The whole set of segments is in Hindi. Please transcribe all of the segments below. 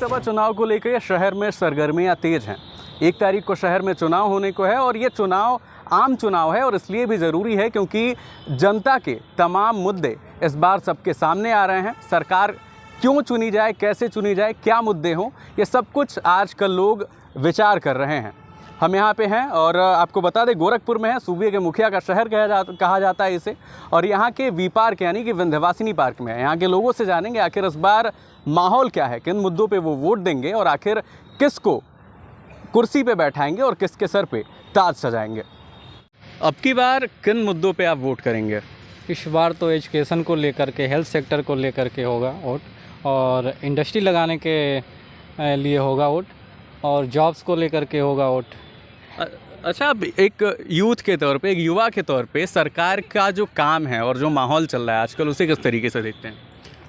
लोकसभा चुनाव को लेकर शहर में सरगर्मियां तेज हैं। 1 तारीख को शहर में चुनाव होने को है और ये चुनाव आम चुनाव है और इसलिए भी ज़रूरी है क्योंकि जनता के तमाम मुद्दे इस बार सबके सामने आ रहे हैं। सरकार क्यों चुनी जाए, कैसे चुनी जाए, क्या मुद्दे हों, ये सब कुछ आजकल लोग विचार कर रहे हैं। हम यहाँ पे हैं और आपको बता दें गोरखपुर में है, सूबे के मुखिया का शहर कहा जाता है इसे, और यहाँ के वी पार्क यानी कि विंध्यवासिनी पार्क में है। यहाँ के लोगों से जानेंगे आखिर इस बार माहौल क्या है, किन मुद्दों पे वो वोट देंगे और आखिर किसको कुर्सी पे बैठाएंगे और किसके सर पे ताज सजाएंगे। अब की बार किन मुद्दों पे आप वोट करेंगे? इस बार तो एजुकेशन को लेकर के, हेल्थ सेक्टर को लेकर के होगा वोट, और इंडस्ट्री लगाने के लिए होगा वोट, और जॉब्स को लेकर के होगा वोट। अच्छा, अब एक यूथ के तौर पे, एक युवा के तौर पे सरकार का जो काम है और जो माहौल चल रहा है आजकल, उसे किस तरीके से देखते हैं?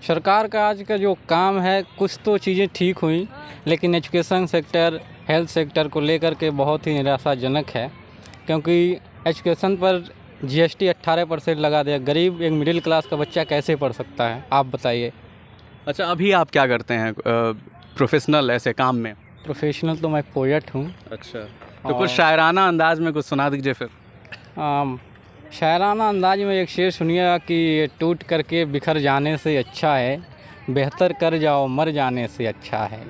सरकार का आज का जो काम है, कुछ तो चीज़ें ठीक हुई, लेकिन एजुकेशन सेक्टर, हेल्थ सेक्टर को लेकर के बहुत ही निराशाजनक है, क्योंकि एजुकेशन पर GST 18% लगा दिया। गरीब एक मिडिल क्लास का बच्चा कैसे पढ़ सकता है, आप बताइए। अच्छा, अभी आप क्या करते हैं प्रोफेशनल ऐसे काम में? प्रोफेशनल तो मैं पोएट हूँ। अच्छा, तो कुछ शायराना अंदाज में कुछ सुना दीजिए फिर। शायराना अंदाज में एक शेर सुनिएगा कि टूट करके बिखर जाने से अच्छा है, बेहतर कर जाओ मर जाने से अच्छा है।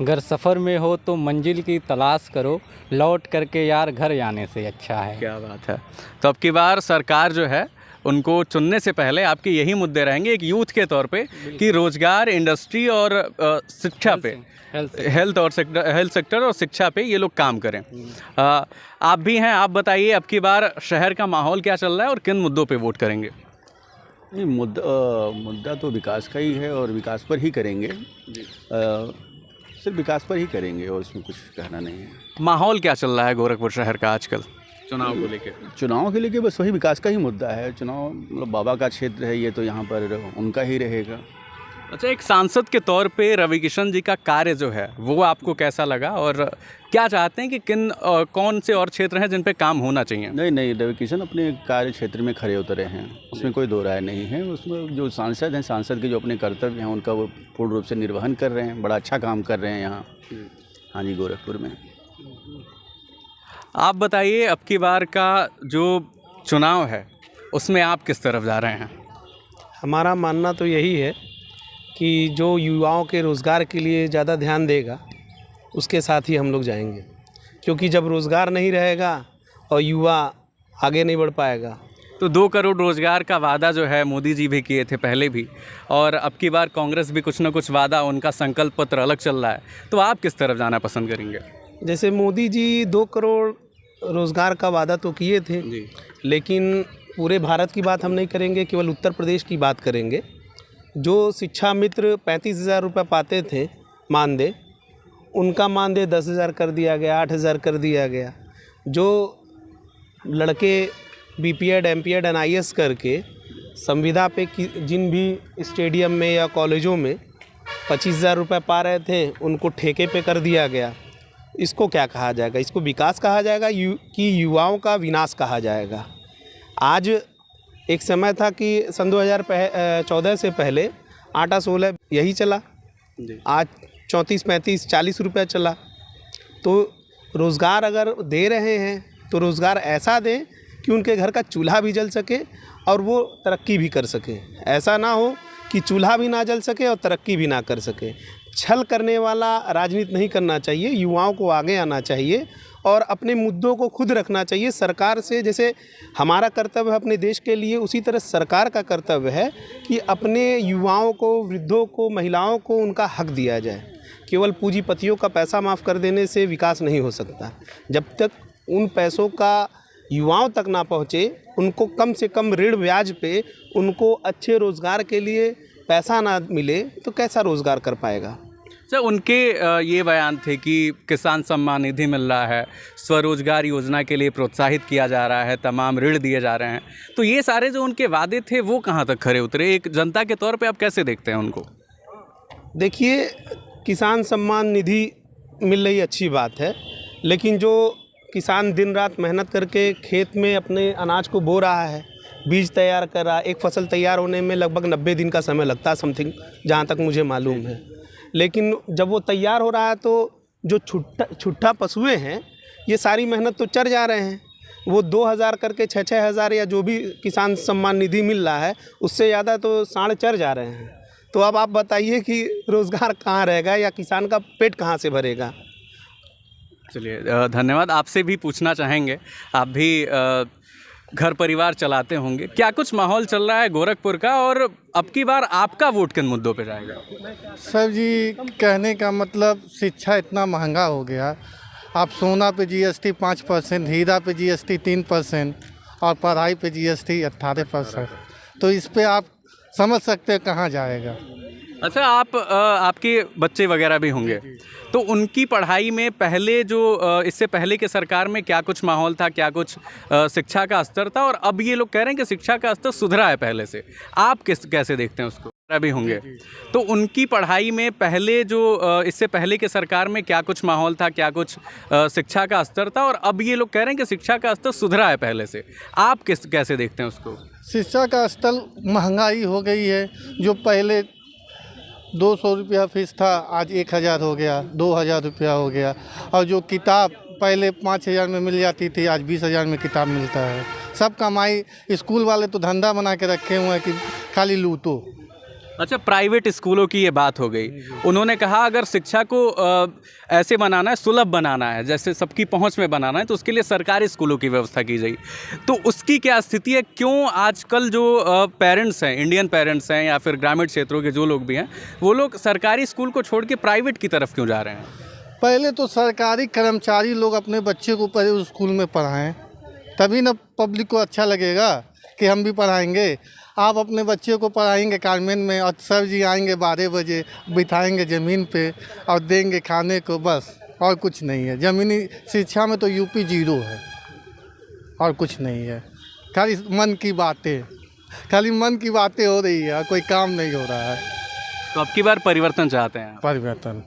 अगर सफ़र में हो तो मंजिल की तलाश करो, लौट करके यार घर जाने से अच्छा है। क्या बात है। तो अब की बार सरकार जो है उनको चुनने से पहले आपके यही मुद्दे रहेंगे एक यूथ के तौर पे कि रोज़गार, इंडस्ट्री और शिक्षा पे, हेल्थ सेक्टर और शिक्षा पे ये लोग काम करें। आप भी हैं, आप बताइए अब की बार शहर का माहौल क्या चल रहा है और किन मुद्दों पे वोट करेंगे? नहीं, मुद्दा तो विकास का ही है और विकास पर ही करेंगे, सिर्फ विकास पर ही करेंगे और उसमें कुछ कहना नहीं है। माहौल क्या चल रहा है गोरखपुर शहर का आजकल चुनाव को लेकर? चुनाव के लेके बस वही विकास का ही मुद्दा है। चुनाव मतलब बाबा का क्षेत्र है ये, तो यहाँ पर उनका ही रहेगा। अच्छा, एक सांसद के तौर पे रवि किशन जी का कार्य जो है वो आपको कैसा लगा और क्या चाहते हैं कि कौन से और क्षेत्र हैं जिन पे काम होना चाहिए? नहीं, रवि किशन अपने कार्य क्षेत्र में खरे उतरे हैं, उसमें कोई दो राय नहीं है। उसमें जो सांसद हैं, सांसद के जो अपने कर्तव्य हैं उनका वो पूर्ण रूप से निर्वहन कर रहे हैं, बड़ा अच्छा काम कर रहे हैं यहाँ। हाँ जी, गोरखपुर में। आप बताइए अब की बार का जो चुनाव है उसमें आप किस तरफ जा रहे हैं? हमारा मानना तो यही है कि जो युवाओं के रोज़गार के लिए ज़्यादा ध्यान देगा उसके साथ ही हम लोग जाएंगे, क्योंकि जब रोज़गार नहीं रहेगा और युवा आगे नहीं बढ़ पाएगा। तो 2 करोड़ रोज़गार का वादा जो है मोदी जी भी किए थे पहले भी, और अब की बार कांग्रेस भी कुछ ना कुछ वादा, उनका संकल्प पत्र अलग चल रहा है, तो आप किस तरफ जाना पसंद करेंगे? जैसे मोदी जी 2 करोड़ रोज़गार का वादा तो किए थे जी, लेकिन पूरे भारत की बात हम नहीं करेंगे, केवल उत्तर प्रदेश की बात करेंगे। जो शिक्षा मित्र 35,000 रुपये पाते थे मानदेय, उनका मानदेय 10,000 कर दिया गया, 8,000 कर दिया गया। जो लड़के BPEd, MPEd, NIS करके संविदा पे जिन भी स्टेडियम में या कॉलेजों में 25,000 रुपये पा रहे थे, उनको ठेके पे कर दिया गया। इसको क्या कहा जाएगा? इसको विकास कहा जाएगा कि युवाओं का विनाश कहा जाएगा? आज एक समय था कि सन 2014 से पहले आटा 16 यही चला, आज 34, 35, 40 रुपये चला। तो रोज़गार अगर दे रहे हैं तो रोज़गार ऐसा दें कि उनके घर का चूल्हा भी जल सके और वो तरक्की भी कर सके। ऐसा ना हो कि चूल्हा भी ना जल सके और तरक्की भी ना कर सके। छल करने वाला राजनीति नहीं करना चाहिए, युवाओं को आगे आना चाहिए और अपने मुद्दों को खुद रखना चाहिए सरकार से। जैसे हमारा कर्तव्य है अपने देश के लिए, उसी तरह सरकार का कर्तव्य है कि अपने युवाओं को, वृद्धों को, महिलाओं को उनका हक दिया जाए। केवल पूंजीपतियों का पैसा माफ़ कर देने से विकास नहीं हो सकता। जब तक उन पैसों का युवाओं तक ना पहुँचे, उनको कम से कम ऋण ब्याज पे उनको अच्छे रोज़गार के लिए पैसा ना मिले, तो कैसा रोज़गार कर पाएगा? सर, उनके ये बयान थे कि किसान सम्मान निधि मिल रहा है, स्वरोजगार योजना के लिए प्रोत्साहित किया जा रहा है, तमाम ऋण दिए जा रहे हैं, तो ये सारे जो उनके वादे थे वो कहाँ तक खरे उतरे? एक जनता के तौर पे आप कैसे देखते हैं उनको? देखिए, किसान सम्मान निधि मिल रही अच्छी बात है, लेकिन जो किसान दिन रात मेहनत करके खेत में अपने अनाज को बो रहा है, बीज तैयार कर रहा है, एक फसल तैयार होने में लगभग 90 दिन का समय लगता है समथिंग, जहाँ तक मुझे मालूम है। लेकिन जब वो तैयार हो रहा है तो जो छुट्टा पशुएं हैं ये सारी मेहनत तो चर जा रहे हैं। वो 2,000 करके 6,000 या जो भी किसान सम्मान निधि मिल रहा है उससे ज़्यादा तो साढ़े चर जा रहे हैं। तो अब आप बताइए कि रोज़गार कहाँ रहेगा या किसान का पेट कहाँ से भरेगा। चलिए धन्यवाद। आपसे भी पूछना चाहेंगे, आप भी घर परिवार चलाते होंगे, क्या कुछ माहौल चल रहा है गोरखपुर का और अब की बार आपका वोट किन मुद्दों पे जाएगा? सर जी, कहने का मतलब शिक्षा इतना महंगा हो गया। आप सोना पे जीएसटी 5%, हीरा पे जीएसटी 3% और पढ़ाई पे जीएसटी 18%। तो इस पे आप समझ सकते हैं कहाँ जाएगा। अच्छा, आपके बच्चे वगैरह भी होंगे, तो उनकी पढ़ाई में पहले जो इससे पहले के सरकार में क्या कुछ माहौल था, क्या कुछ शिक्षा का स्तर था, और अब ये लोग कह रहे हैं कि शिक्षा का स्तर सुधरा है पहले से, आप कैसे देखते हैं उसको? भी होंगे, तो उनकी पढ़ाई में पहले जो इससे पहले के सरकार में क्या कुछ माहौल था, क्या कुछ शिक्षा का स्तर था, और अब ये लोग कह रहे हैं कि शिक्षा का स्तर सुधरा है पहले से, आप कैसे देखते हैं उसको? शिक्षा का स्तर महंगाई हो गई है। जो पहले 200 रुपया फीस था आज 1,000 हो गया, 2,000 रुपया हो गया। और जो किताब पहले 5,000 में मिल जाती थी आज 20,000 में किताब मिलता है। सब कमाई स्कूल वाले तो धंधा बना के रखे हुए हैं कि खाली लूटो। अच्छा, प्राइवेट स्कूलों की ये बात हो गई। उन्होंने कहा अगर शिक्षा को ऐसे बनाना है, सुलभ बनाना है, जैसे सबकी पहुंच में बनाना है, तो उसके लिए सरकारी स्कूलों की व्यवस्था की जाए। तो उसकी क्या स्थिति है? क्यों आजकल जो पेरेंट्स हैं, इंडियन पेरेंट्स हैं या फिर ग्रामीण क्षेत्रों के जो लोग भी हैं, वो लोग सरकारी स्कूल को छोड़ के प्राइवेट की तरफ क्यों जा रहे हैं? पहले तो सरकारी कर्मचारी लोग अपने बच्चे को पहले उस स्कूल में पढ़ाएं, तभी ना पब्लिक को अच्छा लगेगा कि हम भी पढ़ाएंगे। आप अपने बच्चे को पढ़ाएंगे कॉन्वेंट में और सर जी आएंगे 12 बजे, बिठाएंगे ज़मीन पे और देंगे खाने को, बस और कुछ नहीं है। ज़मीनी शिक्षा में तो यूपी 0 है और कुछ नहीं है। खाली मन की बातें हो रही है, कोई काम नहीं हो रहा है। तो अब की बार परिवर्तन चाहते हैं? परिवर्तन